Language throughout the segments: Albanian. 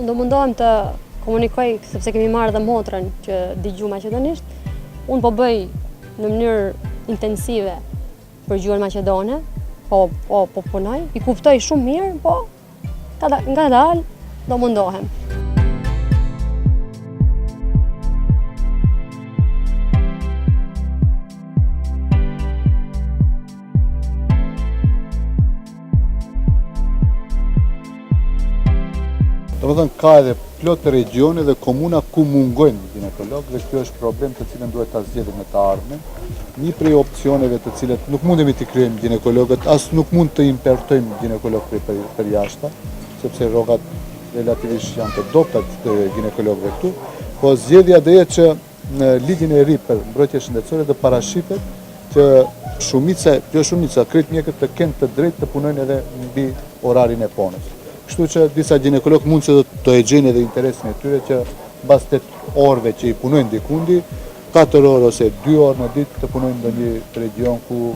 do mundohem të komunikoj, sepse kemi marrë dhe motrën që digju maqedonisht. Unë po bëj në mënyrë intensive për gjuhën maqedone, po punoj, i kuptoj shumë mirë, po nga dalë do mundohem. Domethënë ka edhe plot regione dhe komuna ku mungojnë ginekolog dhe kjo është problem të cilën duhet ta zgjedhim në të ardhmen. Një prej opsioneve të cilet nuk mundemi t'i kryejmë ginekologët, as nuk mund të importojmë ginekolog për jashtë, sepse rrogat relativisht janë të dobta të ginekologëve këtu, po zgjedhja do jetë që në ligjin e ri për mbrojtje shëndetësore të parashitet që shumica, krejt mjekët të kenë të drejtë të punojnë edhe mbi orarin e punës. Kështu që disa ginekolog mund që të e gjejnë edhe interesin e tyre që mbas 8 orëve që i punojnë dikundi, 4 orë ose 2 orë në ditë të punojnë në një region ku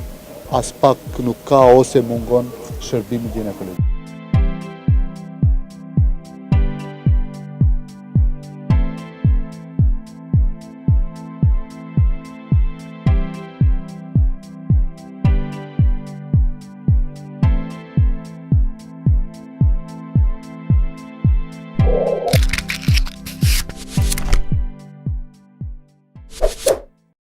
as pak nuk ka ose mungon shërbimi ginekolog.